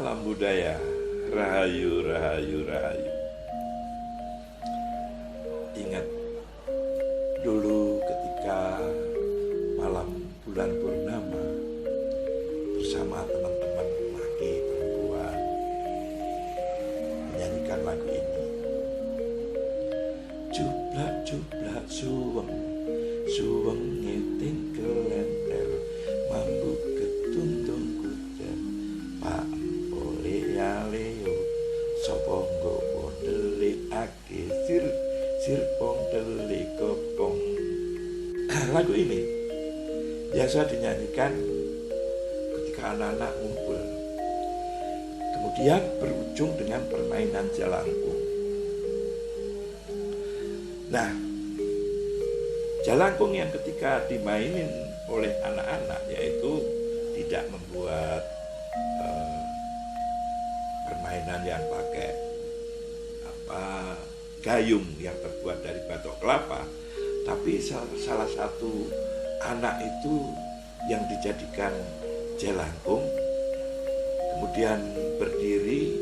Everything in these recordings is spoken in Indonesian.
Salam budaya, rahayu, rahayu, rahayu. Ingat dulu ketika malam bulan purnama bersama teman-teman laki perempuan menyanyikan lagu ini. Jublak jublak suweng, suweng ngiting kelentel, mambu ketundung kuda, pak empole aleo, sapa nggawa ndelikake sir sirpong delik kepong. Lagu ini biasa dinyanyikan ketika anak-anak ngumpul, kemudian berujung dengan permainan jalangkung. Nah, jalangkung yang ketika dimainin oleh anak-anak yaitu tidak membuat permainan yang pakai gayung yang terbuat dari batok kelapa, tapi salah satu anak itu yang dijadikan jalangkung kemudian berdiri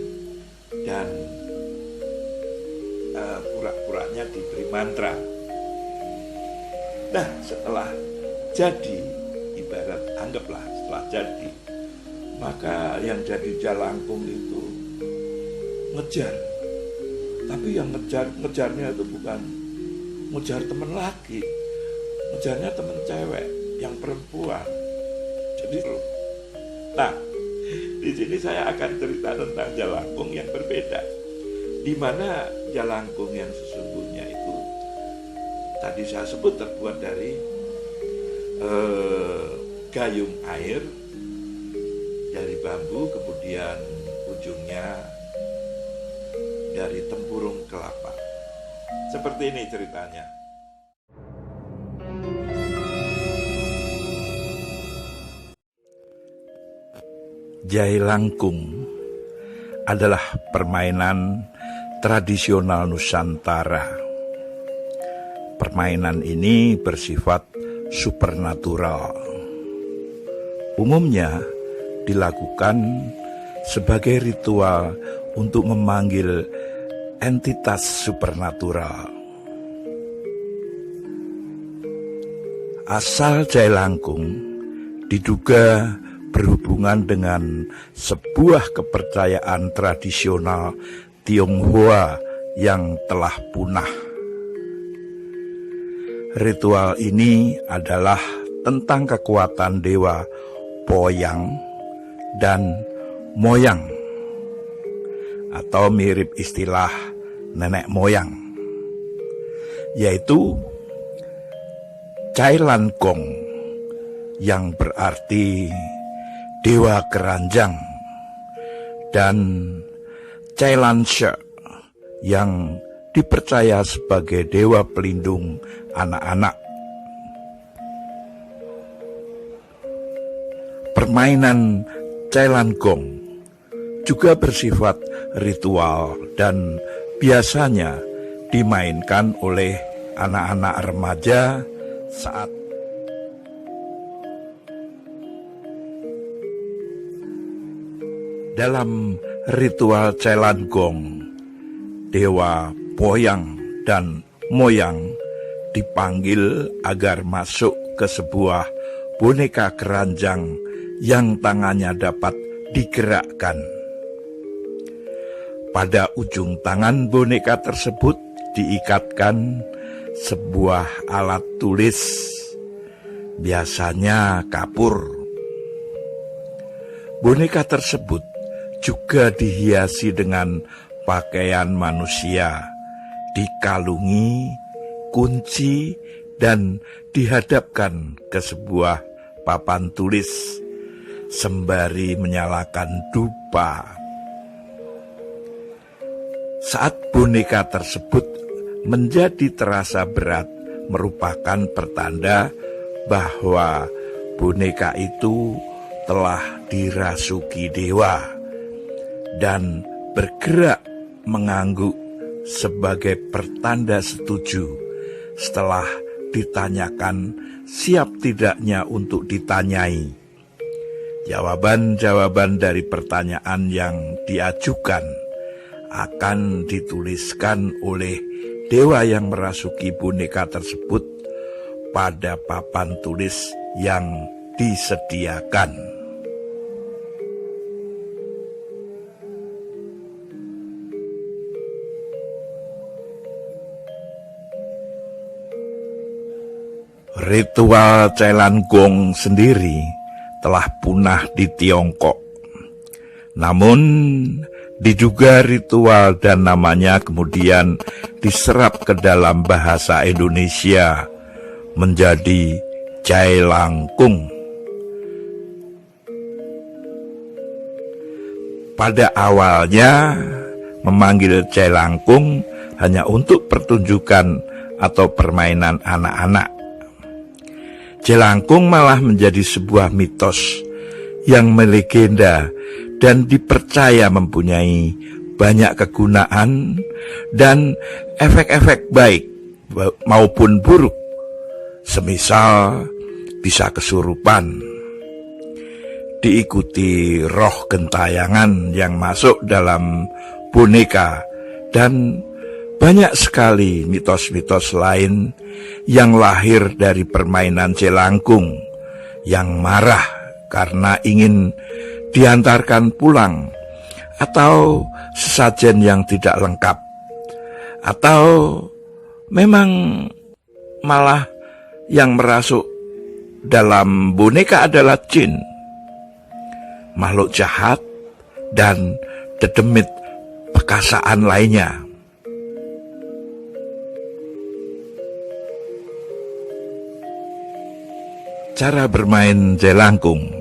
dan pura-puranya diberi mantra. Nah, setelah jadi, ibarat anggaplah setelah jadi, maka yang jadi jalangkung itu ngejar. Tapi yang ngejarnya itu bukan ngejar teman laki, ngejarnya teman cewek, yang perempuan. Jadi, nah, di sini saya akan cerita tentang jalangkung yang berbeda, di mana jalangkung yang sesungguhnya itu tadi saya sebut terbuat dari gayung air dari bambu, kemudian ujungnya dari tempurung kelapa. Seperti ini ceritanya. Jailangkung adalah permainan tradisional Nusantara. Permainan ini bersifat supernatural. Umumnya dilakukan sebagai ritual untuk memanggil entitas supernatural. Asal jailangkung diduga berhubungan dengan sebuah kepercayaan tradisional Tionghoa yang telah punah. Ritual ini adalah tentang kekuatan dewa Poyang dan Moyang, atau mirip istilah nenek moyang, yaitu Jailangkung yang berarti dewa keranjang dan Jailanshe yang dipercaya sebagai dewa pelindung anak-anak. Permainan Jailangkung juga bersifat ritual dan biasanya dimainkan oleh anak-anak remaja saat dalam ritual Jailangkung, dewa Poyang dan Moyang dipanggil agar masuk ke sebuah boneka keranjang yang tangannya dapat digerakkan. Pada ujung tangan boneka tersebut diikatkan sebuah alat tulis, biasanya kapur. Boneka tersebut juga dihiasi dengan pakaian manusia, dikalungi, kunci, dan dihadapkan ke sebuah papan tulis sembari menyalakan dupa. Saat boneka tersebut menjadi terasa berat, merupakan pertanda bahwa boneka itu telah dirasuki dewa dan bergerak mengangguk sebagai pertanda setuju setelah ditanyakan siap tidaknya untuk ditanyai. Jawaban-jawaban dari pertanyaan yang diajukan akan dituliskan oleh dewa yang merasuki boneka tersebut pada papan tulis yang disediakan. Ritual Celangkung sendiri telah punah di Tiongkok. Namun, diduga ritual dan namanya kemudian diserap ke dalam bahasa Indonesia menjadi Celangkung. Pada awalnya, memanggil Celangkung hanya untuk pertunjukan atau permainan anak-anak. Celangkung malah menjadi sebuah mitos yang melegenda dan dipercaya mempunyai banyak kegunaan dan efek-efek baik maupun buruk, semisal bisa kesurupan, diikuti roh gentayangan yang masuk dalam boneka, dan banyak sekali mitos-mitos lain yang lahir dari permainan Celangkung yang marah karena ingin diantarkan pulang, atau sesajen yang tidak lengkap, atau memang malah yang merasuk dalam boneka adalah jin, makhluk jahat, dan dedemit perkasaan lainnya. Cara bermain Celangkung.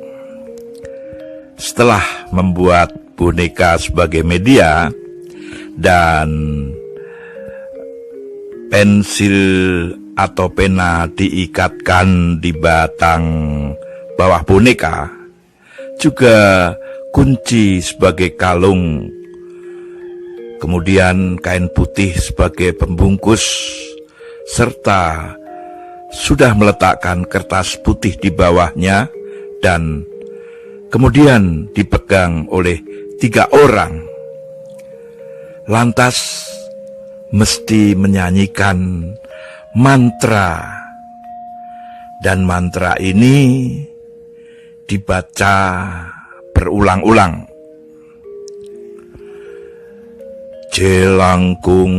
Setelah membuat boneka sebagai media dan pensil atau pena diikatkan di batang bawah boneka, juga kunci sebagai kalung, kemudian kain putih sebagai pembungkus, serta sudah meletakkan kertas putih di bawahnya, dan kemudian dipegang oleh 3 orang. Lantas mesti menyanyikan mantra, dan mantra ini dibaca berulang-ulang. Celangkung,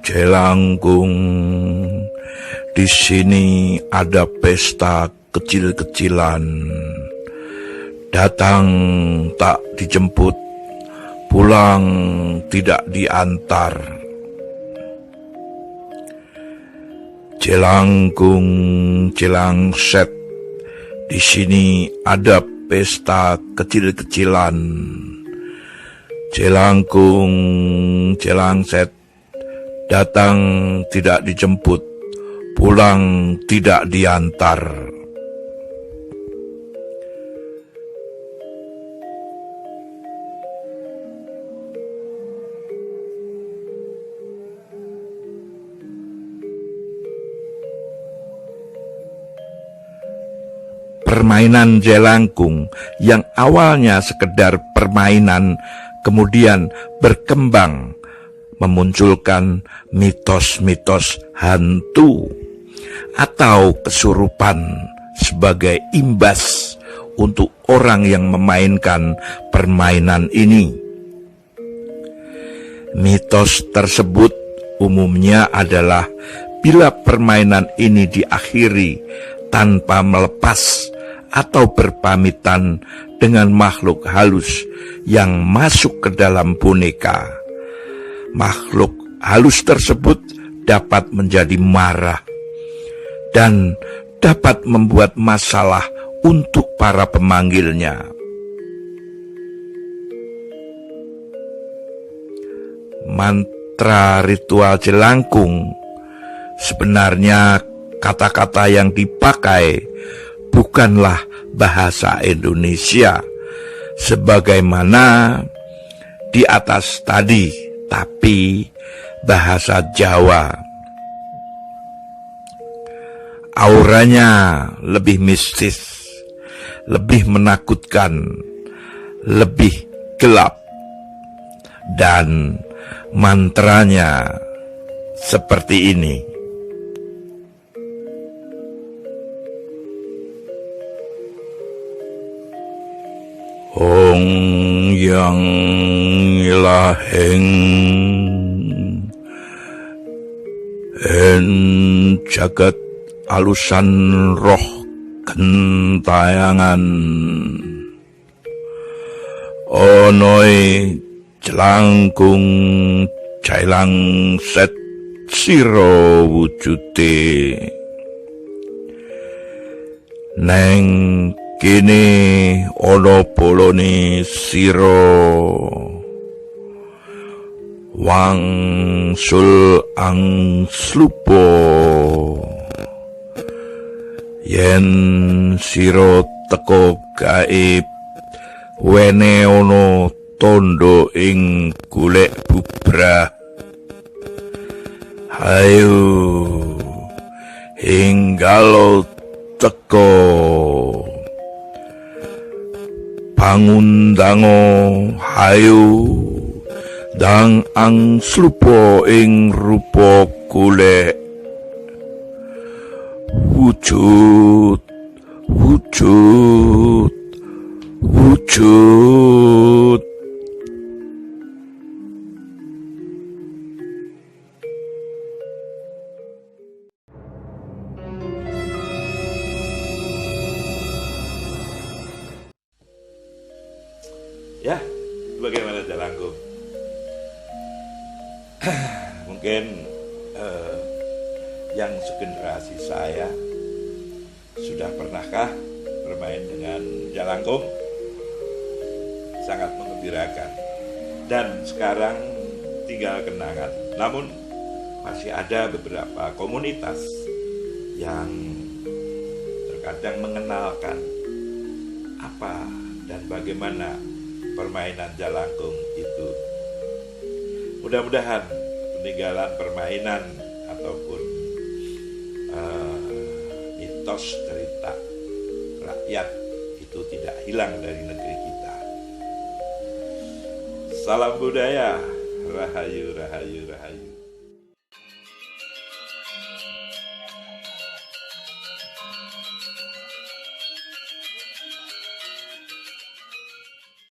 Celangkung, di sini ada pesta kecil-kecilan. Datang tak dijemput, pulang tidak diantar. Celangkung, Celangset, di sini ada pesta kecil-kecilan. Celangkung, Celangset, datang tidak dijemput, pulang tidak diantar. Permainan Celangkung yang awalnya sekedar permainan kemudian berkembang memunculkan mitos-mitos hantu atau kesurupan sebagai imbas untuk orang yang memainkan permainan ini. Mitos tersebut umumnya adalah bila permainan ini diakhiri tanpa melepas atau berpamitan dengan makhluk halus yang masuk ke dalam boneka, makhluk halus tersebut dapat menjadi marah dan dapat membuat masalah untuk para pemanggilnya. Mantra ritual Celangkung, sebenarnya kata-kata yang dipakai bukanlah bahasa Indonesia sebagaimana di atas tadi, tapi bahasa Jawa. Auranya lebih mistis lebih menakutkan, lebih gelap, dan mantranya seperti ini. Hong yang ilaheng en jagat alusan roh gentayangan onoi jelangkung jailang set siro wujute neng kini ono polone siro wangsul angslupo yen siro teko gaib wene ono tondo ing golek bubrah. Hayu hinggalo teko bangun dango hayu dang angslupo ing rupa golek wujud wujud wujud. Ya, bagaimana Jalangkung? Mungkin yang segenerasi saya sudah pernahkah bermain dengan Jalangkung? Sangat mengembirakan. Dan sekarang tinggal kenangan. Namun masih ada beberapa komunitas yang terkadang mengenalkan apa dan bagaimana permainan Jalangkung itu. Mudah-mudahan peninggalan permainan ataupun mitos cerita rakyat itu tidak hilang dari negeri kita. Salam budaya, rahayu, rahayu, rahayu.